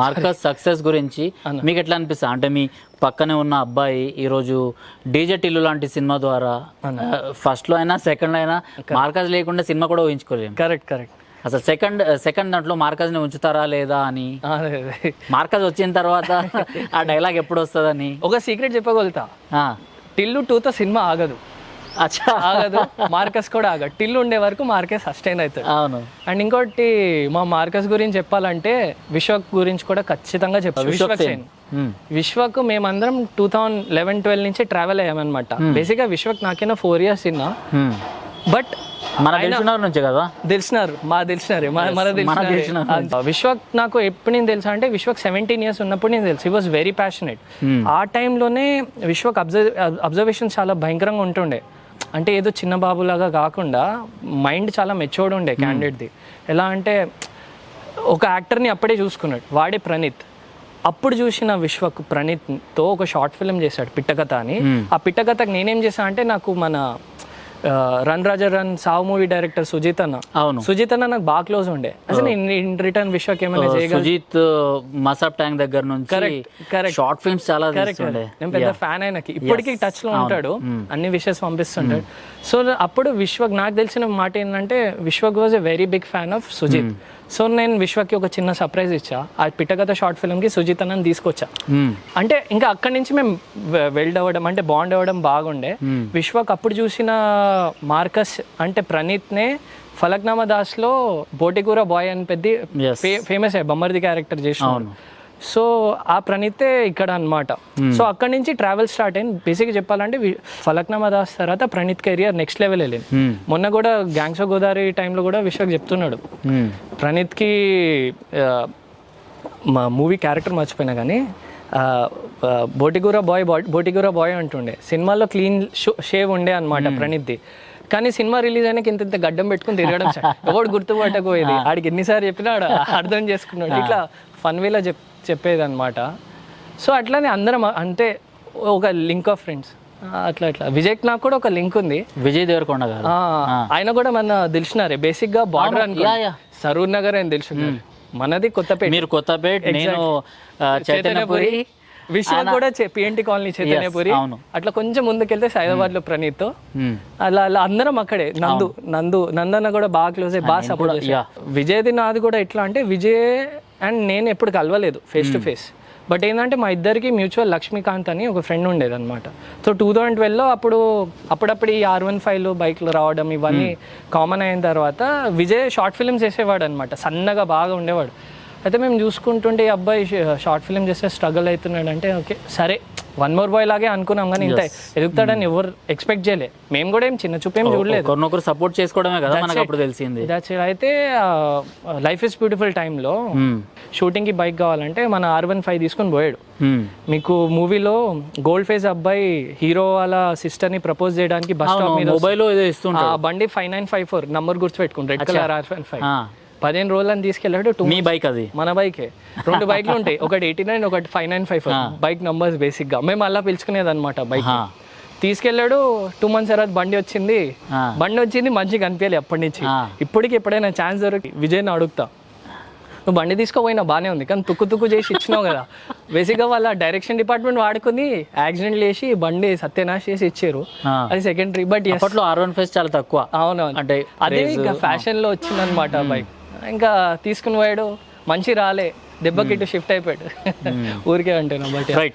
Marcus success గురించి మీకు ఎట్లా అనిపిస్తుంది? అంటే మీ పక్కనే ఉన్న అబ్బాయి ఈరోజు డీజే టిల్లు లాంటి సినిమా ద్వారా ఫస్ట్లో అయినా సెకండ్ అయినా మార్కస్ లేకుండా సినిమా కూడా ఊహించుకోలేము. కరెక్ట్. అసలు సెకండ్ దాంట్లో మార్కస్ని ఉంచుతారా లేదా అని, మార్కస్ వచ్చిన తర్వాత ఆ డైలాగ్ ఎప్పుడు వస్తుందని ఒక సీక్రెట్ చెప్పగలుగుతా. టిల్లు 2తో సినిమా ఆగదు. మార్కస్ కూడా ఆగదు. టిల్లు ఉండే వరకు మార్కస్ సస్టైన్ అవుతాడు. అవును. అండ్ ఇంకోటి మా మార్కస్ గురించి చెప్పాలంటే విశ్వక్ గురించి కూడా ఖచ్చితంగా చెప్పాలి. విశ్వక్ మేమందరం 2011-12 నుంచి ట్రావెల్ అయ్యామన్నమాట. బేసిక్గా విశ్వక్ నాకైనా 4 years చిన్న. బట్ మన నుంచి కదా తెలిసినారు విశ్వక్ నాకు ఎప్పుడు నేను తెలుసా అంటే విశ్వక్ 17 years ఉన్నప్పుడు నేను తెలుసు. He was very passionate. ఆ టైంలోనే విశ్వక్ అబ్జర్వేషన్ చాలా భయంకరంగా ఉంటుండే. అంటే ఏదో చిన్న బాబులాగా కాకుండా మైండ్ చాలా మెచ్యూర్డ్ ఉండే క్యాండిడేట్ది. ఎలా అంటే ఒక యాక్టర్ని అప్పుడే చూసుకున్నాడు, వాడే ప్రణీత్. అప్పుడు చూసిన విశ్వక్ ప్రణీత్తో ఒక షార్ట్ ఫిల్మ్ చేశాడు పిట్టకథ అని. ఆ పిట్టకథకు నేనేం చేశా అంటే నాకు మన రన్ రాజా రన్ సావు మూవీ డైరెక్టర్ సుజిత్ అన్న నాకు బాగా క్లోజ్ ఉండే. అసలు ఇన్ రిటర్న్ విశ్వక్ ఏమైనా చేయగలరు. సుజిత్ మసాబ్ ట్యాంక్ దగ్గర నుంచి కరెక్ట్ షార్ట్ ఫిల్మ్స్ చాలా నేను పెద్ద ఫ్యాన్ ఆయనకి. ఇప్పటికీ టచ్ లో ఉంటాడు, అన్ని విషయస్ పంపిస్తుంటాడు. సో అప్పుడు విశ్వక్ నాకు తెలిసిన మాట ఏంటంటే Vishwak was a very big fan of Sujith. So నేను విశ్వక్కి ఒక చిన్న సర్ప్రైజ్ ఇచ్చా. ఆ పిట్టకథ షార్ట్ ఫిల్మ్కి సుజిత్ అన్నని తీసుకొచ్చా. అంటే ఇంకా అక్కడి నుంచి మేము వెల్డ్ అవ్వడం అంటే బాండ్ అవ్వడం బాగుండే. విశ్వక్ అప్పుడు చూసిన మార్కస్ అంటే ప్రణీత్నే ఫలక్నామా దాస్లో బోటికూర బాయ్ అని పెద్ద ఫేమస్ బొమ్మర్ది క్యారెక్టర్ చేసిన. సో ఆ ప్రణీతే ఇక్కడ అనమాట. సో అక్కడి నుంచి ట్రావెల్ స్టార్ట్ అయింది. బేసిక్గా చెప్పాలంటే ఫలక్నామా దాస్ తర్వాత ప్రణీత్ కెరియర్ నెక్స్ట్ లెవెల్ వెళ్ళింది. మొన్న కూడా గ్యాంగ్స్ ఆఫ్ గోదావరి టైంలో కూడా విశ్వక్ చెప్తున్నాడు ప్రణీత్కి మా మూవీ క్యారెక్టర్ మర్చిపోయినా కానీ బోటిగూర బాయ్ అంటుండే. సినిమాలో క్లీన్ షేవ్ ఉండే అనమాట ప్రణీత్ది. కానీ సినిమా రిలీజ్ అయినాక ఇంత గడ్డం పెట్టుకుని తిరగడం ఎవడు గుర్తుపట్టకపోయేది. ఆడికి ఎన్నిసార్లు చెప్పినా ఆడు అర్థం చేసుకున్నాడు. ఇట్లా ఫన్ వేలో చెప్పేది అనమాట. సో అట్లానే అందరం అంటే ఒక లింక్ ఆఫ్ ఫ్రెండ్స్ అట్లా విజయ్కి నాకు కూడా ఒక లింక్ ఉంది. విజయ్ దేవరకొండ గారు ఆయన కూడా మన తెలిసినారే. బేసిక్గా బార్డర్ అనుకో సరూర్ నగర్ అని తెలుసుకున్నారు. మనది కొత్తపేట. మీరు కొత్తపేట, నేను చైతన్యపురి. విషయం కూడా పిఎన్టీ కాలనీ చైతన్యపురి. అట్లా కొంచెం ముందుకెళ్తే సైదాబాద్ లో ప్రణీత్. అలా అందరం అక్కడే. నందన్న కూడా బాగా క్లోజ్ అయ్యి బాగా సపోర్ట్ చేశారు. విజయ్ది నాది కూడా ఎట్లా అంటే విజయ్ అండ్ నేను ఎప్పుడు కలవలేదు ఫేస్ టు ఫేస్. బట్ ఏంటంటే మా ఇద్దరికి మ్యూచువల్ లక్ష్మీకాంత్ అని ఒక ఫ్రెండ్ ఉండేది అనమాట. సో 2012లో అప్పుడప్పుడు ఈ R15 బైక్లు రావడం ఇవన్నీ కామన్ అయిన తర్వాత విజయ్ షార్ట్ ఫిల్మ్స్ చేసేవాడు అనమాట. సన్నగా బాగా ఉండేవాడు. అయితే మేము చూసుకుంటుంటే ఈ అబ్బాయి షార్ట్ ఫిల్మ్ చేస్తే స్ట్రగుల్ అవుతున్నాడు. అంటే ఓకే సరే వన్ మోర్ బాయ్ లాగే అనుకున్నాం కానీ ఇంత ఎదుగుతాడని ఎవరు ఎక్స్పెక్ట్ చేయలే. మేము కూడా ఏం చిన్న చూపేం చూడలేదు. ఒకరినొకరు సపోర్ట్ చేసుకోవడమే కదా మనకు అప్పుడు తెలిసింది. అయితే లైఫ్ ఇస్ బ్యూటిఫుల్ టైంలో షూటింగ్కి బైక్ కావాలంటే మన R15 తీసుకొని పోయాడు. మీకు మూవీలో గోల్డ్ ఫేస్ అబ్బాయి హీరో వాళ్ళ సిస్టర్ని ప్రపోజ్ చేయడానికి బస్ స్టాప్ మీద మొబైల్ ఇస్తుంటా బండి 5954 నంబర్ గుర్తుపెట్టుకుని రెడ్ కలర్ R15 15 రోజులని తీసుకెళ్ళాడు. మీ బైక్ అది? మన బైకే. 2 బైక్లు ఉంటాయి, ఒకటి 89 ఒకటి 5954 బైక్ నంబర్స్. బేసిక్గా మేము అలా పిలుచుకునేది అనమాట. బైక్ తీసుకెళ్ళాడు. 2 months తర్వాత బండి వచ్చింది. మంచిగా అనిపించాలి అప్పటి నుంచి. ఇప్పటికి ఎప్పుడైనా ఛాన్స్ దొరికి విజయ్ని అడుగుతా, నువ్వు బండి తీసుకోపోయినా బాగానే ఉంది కానీ తుక్కు చేసి ఇచ్చినావు కదా. బేసిక్గా వాళ్ళ డైరెక్షన్ డిపార్ట్మెంట్ వాడుకుని యాక్సిడెంట్ చేసి బండి సత్యనాశ్ చేసి ఇచ్చారు. అది సెకండరీ. బట్ అప్పట్లో R15 చాలా తక్కువ. అవునవును. అంటే అదే ఇంకా ఫ్యాషన్లో వచ్చిందనమాట బైక్. ఇంకా తీసుకుని పోయాడు. మంచి రాలే, దెబ్బకి ఇటు షిఫ్ట్ అయిపోయాడు ఊరికే అంటే.